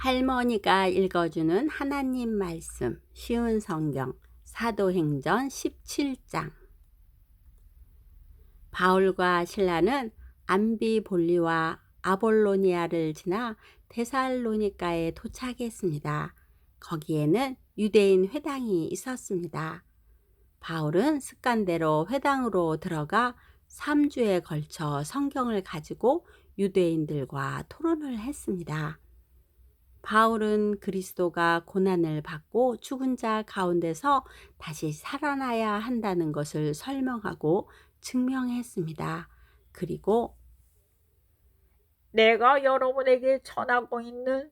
할머니가 읽어주는 하나님 말씀, 쉬운 성경, 사도행전 17장. 바울과 실라는 암비볼리와 아볼로니아를 지나 데살로니가에 도착했습니다. 거기에는 유대인 회당이 있었습니다. 바울은 습관대로 회당으로 들어가 3주에 걸쳐 성경을 가지고 유대인들과 토론을 했습니다. 바울은 그리스도가 고난을 받고 죽은 자 가운데서 다시 살아나야 한다는 것을 설명하고 증명했습니다. 그리고 내가 여러분에게 전하고 있는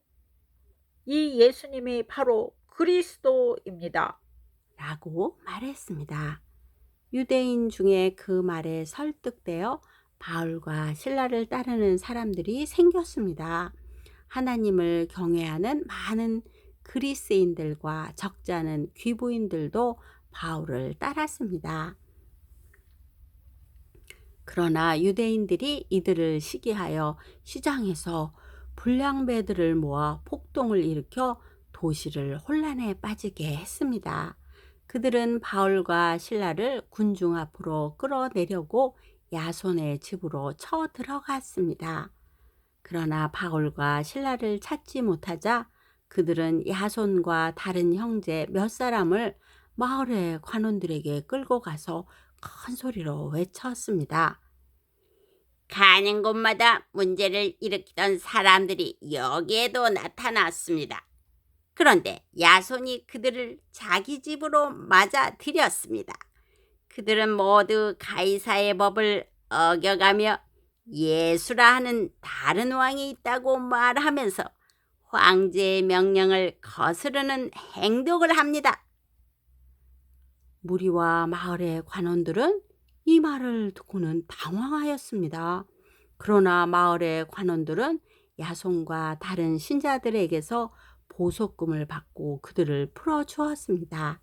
이 예수님이 바로 그리스도입니다. 라고 말했습니다. 유대인 중에 그 말에 설득되어 바울과 실라를 따르는 사람들이 생겼습니다. 하나님을 경외하는 많은 그리스인들과 적지 않은 귀부인들도 바울을 따랐습니다. 그러나 유대인들이 이들을 시기하여 시장에서 불량배들을 모아 폭동을 일으켜 도시를 혼란에 빠지게 했습니다. 그들은 바울과 실라를 군중 앞으로 끌어내려고 야손의 집으로 쳐 들어갔습니다. 그러나 바울과 실라를 찾지 못하자 그들은 야손과 다른 형제 몇 사람을 마을의 관원들에게 끌고 가서 큰 소리로 외쳤습니다. 가는 곳마다 문제를 일으키던 사람들이 여기에도 나타났습니다. 그런데 야손이 그들을 자기 집으로 맞아들였습니다. 그들은 모두 가이사의 법을 어겨가며 예수라 하는 다른 왕이 있다고 말하면서 황제의 명령을 거스르는 행동을 합니다. 무리와 마을의 관원들은 이 말을 듣고는 당황하였습니다. 그러나 마을의 관원들은 야손과 다른 신자들에게서 보석금을 받고 그들을 풀어주었습니다.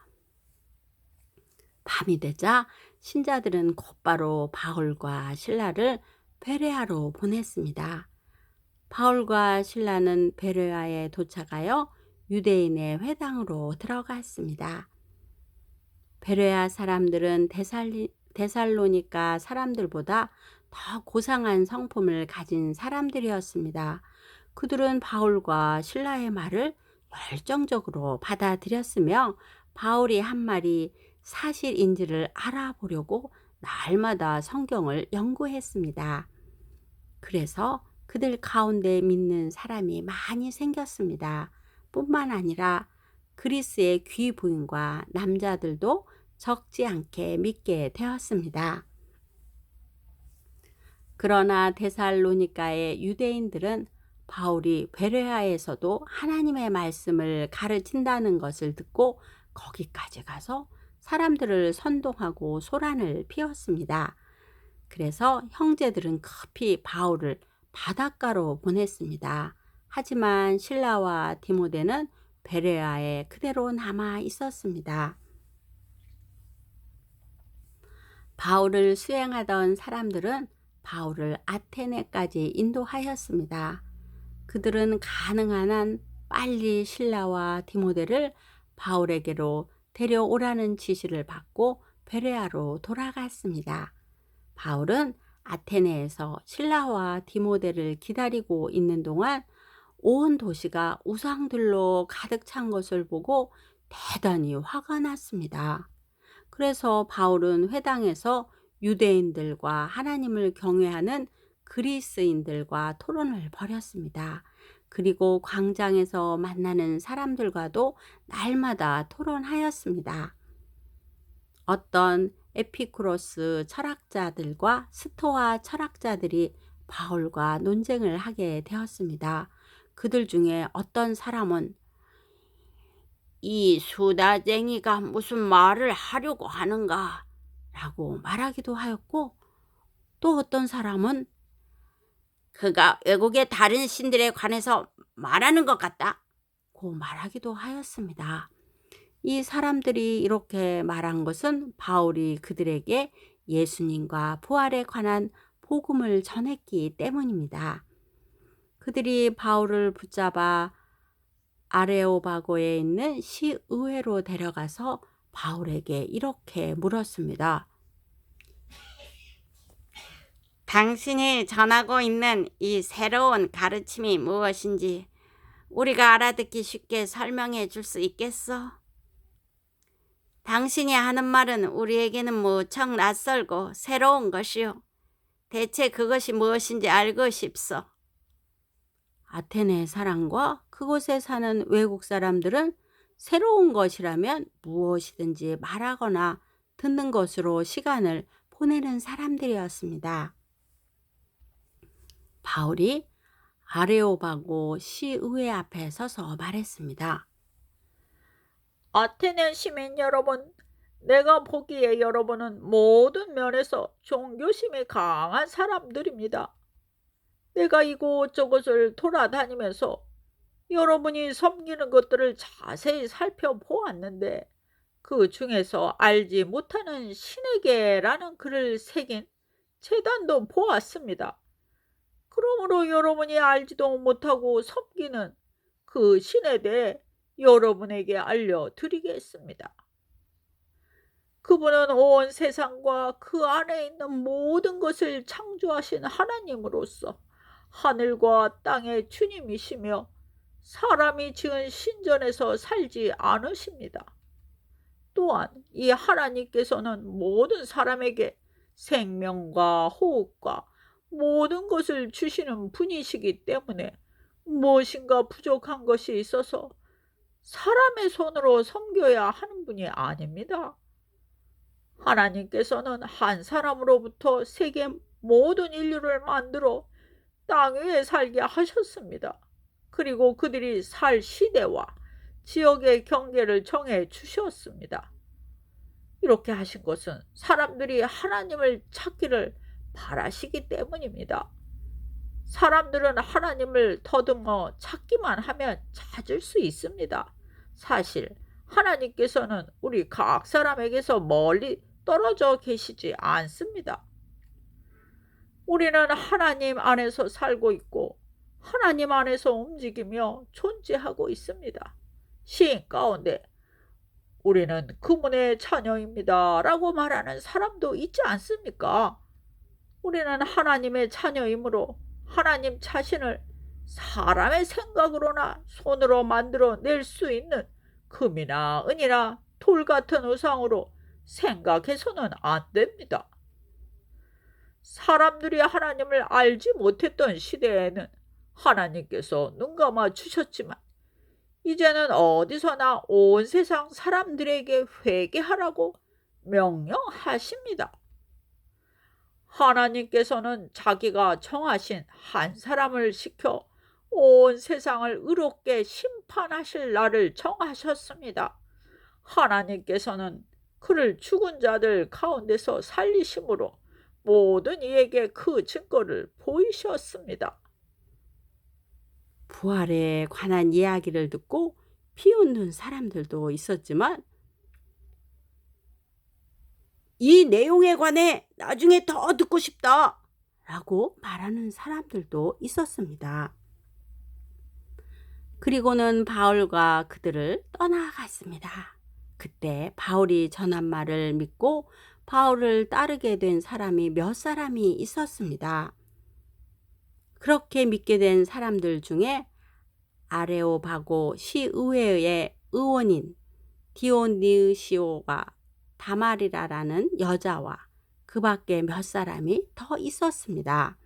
밤이 되자 신자들은 곧바로 바울과 실라를 베레아로 보냈습니다. 바울과 실라는 베레아에 도착하여 유대인의 회당으로 들어갔습니다. 베레아 사람들은 데살로니가 사람들보다 더 고상한 성품을 가진 사람들이었습니다. 그들은 바울과 실라의 말을 열정적으로 받아들였으며 바울이 한 말이 사실인지를 알아보려고 날마다 성경을 연구했습니다. 그래서 그들 가운데 믿는 사람이 많이 생겼습니다. 뿐만 아니라 그리스의 귀부인과 남자들도 적지 않게 믿게 되었습니다. 그러나 데살로니가의 유대인들은 바울이 베레아에서도 하나님의 말씀을 가르친다는 것을 듣고 거기까지 가서 사람들을 선동하고 소란을 피웠습니다. 그래서 형제들은 급히 바울을 바닷가로 보냈습니다. 하지만 실라와 디모데는 베레아에 그대로 남아 있었습니다. 바울을 수행하던 사람들은 바울을 아테네까지 인도하였습니다. 그들은 가능한 한 빨리 실라와 디모데를 바울에게로 데려오라는 지시를 받고 베레아로 돌아갔습니다. 바울은 아테네에서 실라와 디모데를 기다리고 있는 동안 온 도시가 우상들로 가득 찬 것을 보고 대단히 화가 났습니다. 그래서 바울은 회당에서 유대인들과 하나님을 경외하는 그리스인들과 토론을 벌였습니다. 그리고 광장에서 만나는 사람들과도 날마다 토론하였습니다. 어떤 에피쿠로스 철학자들과 스토아 철학자들이 바울과 논쟁을 하게 되었습니다. 그들 중에 어떤 사람은 이 수다쟁이가 무슨 말을 하려고 하는가 라고 말하기도 하였고, 또 어떤 사람은 그가 외국의 다른 신들에 관해서 말하는 것 같다 고 말하기도 하였습니다. 이 사람들이 이렇게 말한 것은 바울이 그들에게 예수님과 부활에 관한 복음을 전했기 때문입니다. 그들이 바울을 붙잡아 아레오바고에 있는 시의회로 데려가서 바울에게 이렇게 물었습니다. 당신이 전하고 있는 이 새로운 가르침이 무엇인지 우리가 알아듣기 쉽게 설명해 줄 수 있겠어? 당신이 하는 말은 우리에게는 무척 낯설고 새로운 것이요. 대체 그것이 무엇인지 알고 싶소. 아테네 사람과 그곳에 사는 외국 사람들은 새로운 것이라면 무엇이든지 말하거나 듣는 것으로 시간을 보내는 사람들이었습니다. 바울이 아레오바고 시의회 앞에 서서 말했습니다. 아테네 시민 여러분, 내가 보기에 여러분은 모든 면에서 종교심이 강한 사람들입니다. 내가 이곳저곳을 돌아다니면서 여러분이 섬기는 것들을 자세히 살펴보았는데 그 중에서 알지 못하는 신에게라는 글을 새긴 제단도 보았습니다. 그러므로 여러분이 알지도 못하고 섬기는 그 신에 대해 여러분에게 알려드리겠습니다. 그분은 온 세상과 그 안에 있는 모든 것을 창조하신 하나님으로서 하늘과 땅의 주님이시며 사람이 지은 신전에서 살지 않으십니다. 또한 이 하나님께서는 모든 사람에게 생명과 호흡과 모든 것을 주시는 분이시기 때문에 무엇인가 부족한 것이 있어서 사람의 손으로 섬겨야 하는 분이 아닙니다. 하나님께서는 한 사람으로부터 세계 모든 인류를 만들어 땅 위에 살게 하셨습니다. 그리고 그들이 살 시대와 지역의 경계를 정해 주셨습니다. 이렇게 하신 것은 사람들이 하나님을 찾기를 바라시기 때문입니다. 사람들은 하나님을 더듬어 찾기만 하면 찾을 수 있습니다. 사실 하나님께서는 우리 각 사람에게서 멀리 떨어져 계시지 않습니다. 우리는 하나님 안에서 살고 있고 하나님 안에서 움직이며 존재하고 있습니다. 시인 가운데 우리는 그분의 자녀입니다 라고 말하는 사람도 있지 않습니까? 우리는 하나님의 자녀이므로 하나님 자신을 사람의 생각으로나 손으로 만들어 낼 수 있는 금이나 은이나 돌 같은 우상으로 생각해서는 안 됩니다. 사람들이 하나님을 알지 못했던 시대에는 하나님께서 눈감아 주셨지만 이제는 어디서나 온 세상 사람들에게 회개하라고 명령하십니다. 하나님께서는 자기가 정하신 한 사람을 시켜 온 세상을 의롭게 심판하실 날을 정하셨습니다. 하나님께서는 그를 죽은 자들 가운데서 살리심으로 모든 이에게 그 증거를 보이셨습니다. 부활에 관한 이야기를 듣고 피웃는 사람들도 있었지만 이 내용에 관해 나중에 더 듣고 싶다 라고 말하는 사람들도 있었습니다. 그리고는 바울과 그들을 떠나갔습니다. 그때 바울이 전한 말을 믿고 바울을 따르게 된 사람이 몇 사람이 있었습니다. 그렇게 믿게 된 사람들 중에 아레오바고 시의회의 의원인 디오니시오가 다마리라라는 여자와 그 밖에 몇 사람이 더 있었습니다.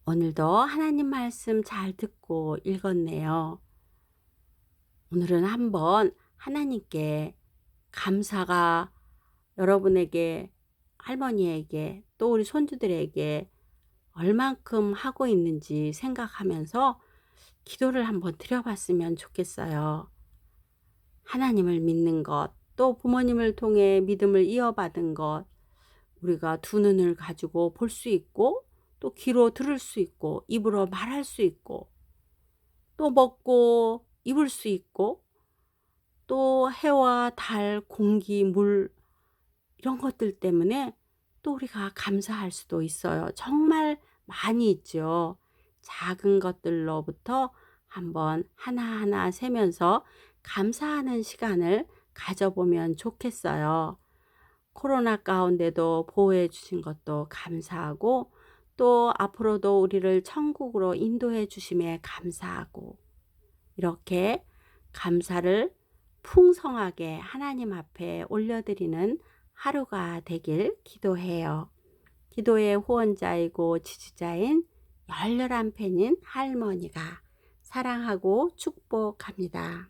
오늘도 하나님 말씀 잘 듣고 읽었네요. 오늘은 한번 하나님께 감사가 여러분에게, 할머니에게, 또 우리 손주들에게 얼만큼 하고 있는지 생각하면서 기도를 한번 드려봤으면 좋겠어요. 하나님을 믿는 것, 또 부모님을 통해 믿음을 이어받은 것, 우리가 두 눈을 가지고 볼 수 있고, 또 귀로 들을 수 있고, 입으로 말할 수 있고, 또 먹고 입을 수 있고, 또 해와 달, 공기, 물 이런 것들 때문에 또 우리가 감사할 수도 있어요. 정말 많이 있죠. 작은 것들로부터 한번 하나하나 세면서 감사하는 시간을 가져보면 좋겠어요. 코로나 가운데도 보호해 주신 것도 감사하고 또 앞으로도 우리를 천국으로 인도해 주심에 감사하고 이렇게 감사를 풍성하게 하나님 앞에 올려드리는 하루가 되길 기도해요. 기도의 후원자이고 지지자인 열렬한 팬인 할머니가 사랑하고 축복합니다.